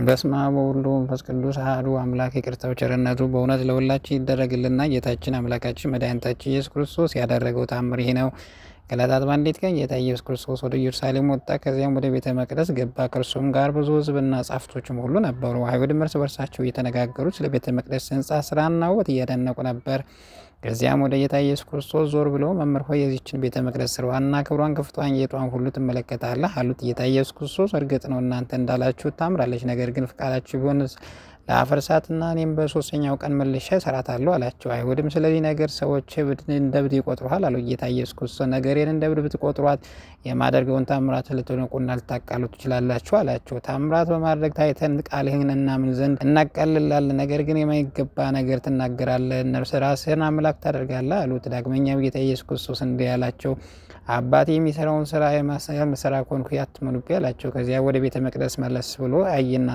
በስመ አብ ወወልድ ወመንፈስ ቅዱስ አሐዱ አምላክ። ይቅርታው ቸርነቱ በእውነት ለሁላችን ይደረግልና ጌታችን አምላካችን መድኃኒታችን ኢየሱስ ክርስቶስ ያደረገው ተአምር ይህ ነው። ከዕለታት በአንዲት ቀን ጌታ ኢየሱስ ክርስቶስ ወደ ኢየሩሳሌም ወጣ። ከዚያም ወደ ቤተ መቅደስ ገባ። ከእርሱም ጋር ብዙ ሕዝብና ጻፍቶችም ሁሉ ነበሩ። አይሁድም እርስ በርሳቸው እየተነጋገሩ ስለ ቤተ መቅደስ ሕንጻ ስራና ውበት እያደነቁ ነበር። ከዚያም ወደ ጌታ ኢየሱስ ክርስቶስ ዞር ብለው መምህር ሆይ የዚችን ቤተ መቅደስ ስራዋንና ክብሯን፣ ከፍቷን፣ ጌጧን ሁሉ ትመለከታለህ አሉት። ጌታ ኢየሱስ ክርስቶስ እርግጥ ነው እናንተ እንዳላችሁ ታምራለች፣ ነገር ግን ፍቃዳችሁ ቢሆን ለአፈርሳትና እኔም በሶስተኛው ቀን መልሼ እሰራታለሁ አላቸው። አይሁድም ስለዚህ ነገር ሰዎች እንደ እብድ ይቆጥሩሃል አሉ። ጌታ ኢየሱስ ክርስቶስ ነገሬን እንደ እብድ ብትቆጥሯት የማደርገውን ታምራት ልትንቁና ልታቃሉ ትችላላችሁ አላቸው። ታምራት በማድረግ ታይተን ቃልህን እናምን ዘንድ እናቃልላለን፣ ነገር ግን የማይገባ ነገር ትናገራለህ፣ እነርሱ ራስህን አምላክ ታደርጋለህ አሉት። ዳግመኛም ጌታ ኢየሱስ ክርስቶስ እንዲህ አላቸው፣ አባቴ የሚሰራውን ስራ የምሰራ ከሆንኩ አትመኑብኝ አላቸው። ከዚያ ወደ ቤተ መቅደስ መለስ ብሎ አየና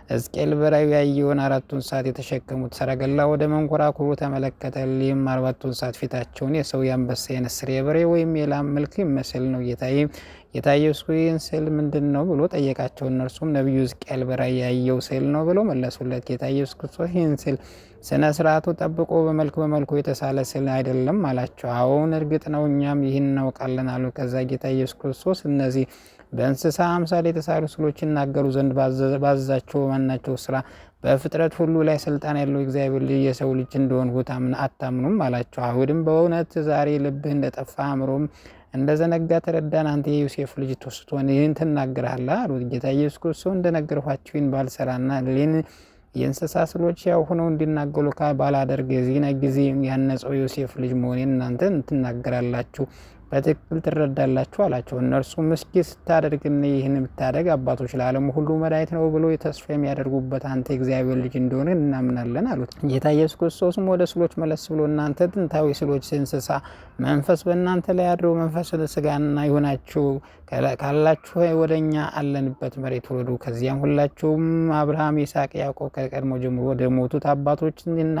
ሕዝቅኤል በራእዩ ያየውን 4 እንስሳት የተሸከሙት ሰረገላ ወደ መንኮራኩሩ ተመለከተ። ይህም 4 እንስሳት ፊታቸውን የሰው፣ የአንበሳ፣ የንስር፣ የበሬ ወይም የላም መልክ ይመስል ነው። ጌታ ኢየሱስ ይህን ስዕል ምንድን ነው ብሎ ጠየቃቸው። እነርሱም ነቢዩ ሕዝቅኤል በራእይ ያየው ስዕል ነው ብሎ መለሱለት። ጌታ ኢየሱስ ክርስቶስ ይህን ስዕል ስነ ስርዓቱ ጠብቆ በመልኩ የተሳለ ስዕል አይደለም አላቸው። አዎን እርግጥ ነው እኛም ይህን እናውቃለን አሉ። ከዛ ጌታ ኢየሱስ ክርስቶስ እነዚህ በእንስሳ አምሳል የተሳሉ ስዕሎች ይናገሩ ዘንድ ባዘዛቸው ማናቸው ስራ በፍጥረት ሁሉ ላይ ስልጣን ያለው እግዚአብሔር ልጅ የሰው ልጅ እንደሆንሁ አታምኑም አላቸው። አይሁድም በእውነት ዛሬ ልብህ እንደጠፋ አእምሮም እንደዘነጋ ተረዳን፣ አንተ የዮሴፍ ልጅ ስትሆን ይህን ትናገራለህ አሉት። ጌታ ኢየሱስ ክርስቶስ እንደነገርኋችሁ ይህን ባልሰራና የእንስሳ ስዕሎች ያው ሆነው እንዲናገሩ ባላደርግ የዚህን ጊዜ ያነጸው ዮሴፍ ልጅ መሆኔን እናንተ ትናገራላችሁ፣ በትክክል ትረዳላችሁ አላቸው። እነርሱም እስኪ ስታደርግና ይህን ብታደርግ አባቶች ለዓለሙ ሁሉ መድኃኒት ነው ብሎ ተስፋ የሚያደርጉበት አንተ እግዚአብሔር ልጅ እንደሆነ እናምናለን አሉት። ጌታ ኢየሱስ ክርስቶስም ወደ ስዕሎች መለስ ብሎ እናንተ ጥንታዊ ስዕሎች እንስሳ መንፈስ በእናንተ ላይ አድሮ መንፈስ ስጋና ይሆናችሁ ካላችሁ ወደ እኛ አለንበት መሬት ወረዱ። ከዚያም ሁላችሁም አብርሃም፣ ይስሐቅ፣ ያዕቆብ ከቀድሞ ጀምሮ ወደ ሞቱት አባቶችና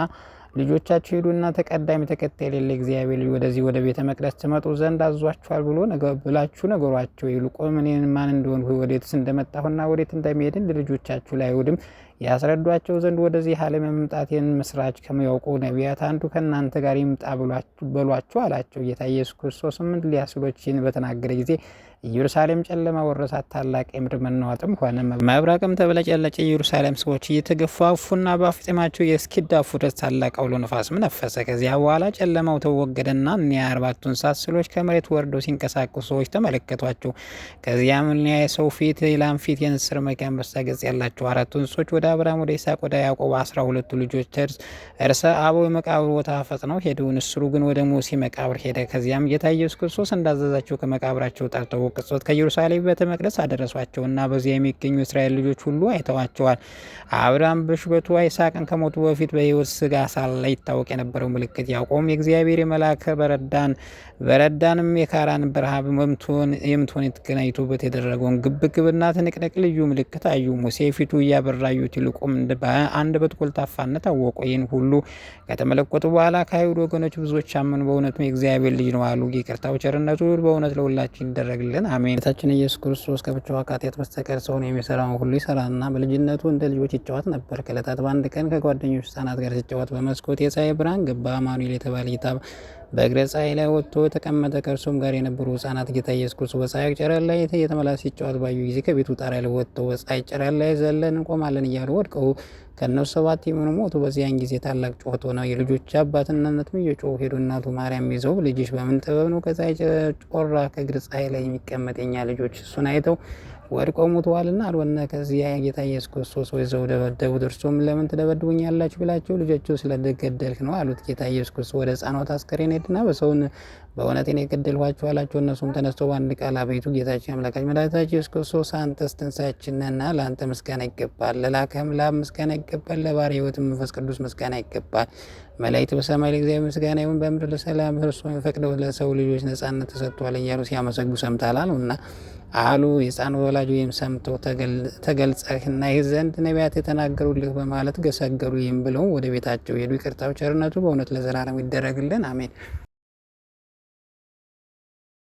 ልጆቻችሁ ሄዱና ተቀዳሚ ተከታይ የሌለ እግዚአብሔር ልጅ ወደዚህ ወደ ቤተ መቅደስ ትመጡ ዘንድ አዟችኋል ብላችሁ ነገሯቸው። ይልቁንም እኔን ማን እንደሆንሁ ወዴትስ እንደመጣሁና ወዴት እንደሚሄድን ለልጆቻችሁ ለአይሁድም ያስረዷቸው ዘንድ ወደዚህ ዓለም የመምጣቴን ምስራች ከሚያውቁ ነቢያት አንዱ ከእናንተ ጋር ይምጣ በሏቸው አላቸው። ጌታ ኢየሱስ ክርስቶስም እሊያ ስዕሎችን በተናገረ ጊዜ ኢየሩሳሌም ጨለማ ወረሳት፣ ታላቅ የምድር መናወጥም ሆነ። መብረቅም ተብለጨለጨ። ኢየሩሳሌም ሰዎች እየተገፋፉና በአፍጢማቸው እስኪዳፉ ድረስ ታላቅ አውሎ ነፋስም ነፈሰ። ከዚያ በኋላ ጨለማው ተወገደና እኒያ 4 እንስሳት ስዕሎች ከመሬት ወርደው ሲንቀሳቀሱ ሰዎች ተመለከቷቸው። ከዚያም እኒያ የሰው ፊት፣ የላም ፊት፣ የንስር መልክ፣ የአንበሳ ገጽ ያላቸው 4 እንስሶች ወደ አብርሃም፣ ወደ ይስሐቅ፣ ወደ ያዕቆብ 12ቱ ልጆች እርሰ አበው የመቃብር ቦታ ፈጥነው ሄዱ። ንስሩ ግን ወደ ሙሴ መቃብር ሄደ። ከዚያም ጌታ ኢየሱስ ክርስቶስ እንዳዘዛቸው ከመቃብራቸው ጠርተው ቅጾት ከኢየሩሳሌም ቤተ መቅደስ አደረሷቸውና በዚያ የሚገኙ እስራኤል ልጆች ሁሉ አይተዋቸዋል። አብርሃም በሽበቱ ይስሐቅን ከሞቱ በፊት በሕይወት ስጋ ሳለ ይታወቅ የነበረው ምልክት ያዕቆብም የእግዚአብሔር መልአክ በረዳንም የካራን በረሃ የምትሆን የተገናኝቶበት ያደረገውን ግብግብና ትንቅንቅ ልዩ ምልክት አዩ። ሙሴ ፊቱ እያበራዩት ይልቁም በአንደበቱ ኮልታፋነት አወቁ። ይህን ሁሉ ከተመለከቱ በኋላ ከአይሁድ ወገኖች ብዙዎች አመኑ። በእውነቱም የእግዚአብሔር ልጅ ነው አሉ። ይቅርታው ቸርነቱ በእውነት ለሁላችን ይደረግልን አሜን። ጌታችን ኢየሱስ ክርስቶስ ከብቻው ኃጢአት በስተቀር ሰውን የሚሰራውን ሁሉ ይሰራልና በልጅነቱ እንደ ልጆች ይጫወት ነበር። ከዕለታት በአንድ ቀን ከጓደኞች ሕፃናት ጋር ሲጫወት በመስኮት የፀሐይ ብርሃን ገባ። አማኑኤል የተባለ ጌታ በእግረ ፀሐይ ላይ ወጥቶ ተቀመጠ። ከእርሱም ጋር የነበሩ ሕፃናት ጌታ ኢየሱስ ክርስቶስ በፀሐይ ጨረር ላይ እየተመላለሰ ሲጫወት ባዩ ጊዜ ከቤቱ ጣሪያ ላይ ወጥተው በፀሐይ ጨረር ላይ ዘለን እንቆማለን እያሉ ወድቀው ከእነሱ 7 የሚሆኑ ሞቱ። በዚያን ጊዜ ታላቅ ጩኸት ሆነ። የልጆች አባትና እናትም እየጮሁ ሄዱ። እናቱ ማርያም ይዘው ልጅሽ በምን ጥበብ ነው ከፀሐይ ጮራ ከእግር ፀሐይ ላይ የሚቀመጥ? የኛ ልጆች እሱን አይተው ወድቀው ሞተዋልና አልወነ። ከዚያ ጌታ ኢየሱስ ክርስቶስ ወይዘው ደበደቡት። እርሱም ለምን ትደበድቡኛላችሁ ብላችሁ ልጆቹ ስለገደልክ ነው አሉት። ጌታ ኢየሱስ ክርስቶስ ወደ ሕፃናት አስከሬን ሄድና በእውነት እኔ የገደልኋቸው አላቸው። እነሱም ተነስተው በአንድ ቃል አቤቱ ጌታችን አምላካችን መድኃኒታችን ኢየሱስ ክርስቶስ አንተስ ትንሣኤያችን ነህና ለአንተ ምስጋና ይገባል፣ ለላከህም ለአብ ምስጋና ይገባል፣ ለባሕርይ ሕይወትም መንፈስ ቅዱስ ምስጋና ይገባል። መላእክት በሰማይ ለእግዚአብሔር ምስጋና ይሁን፣ በምድር ለሰላም እርሱ የፈቅደው ለሰው ልጆች ነጻነት ተሰጥቷል እያሉ ሲያመሰግኑ ሰምተሃል አሉ። የሕፃኑ ወላጅ ወይም ሰምተው ተገልጸህና ይህ ዘንድ ነቢያት የተናገሩልህ በማለት ገሰገሩ። ይህም ብለው ወደ ቤታቸው ሄዱ። ይቅርታው ቸርነቱ በእውነት ለዘላለም ይደረግልን አሜን።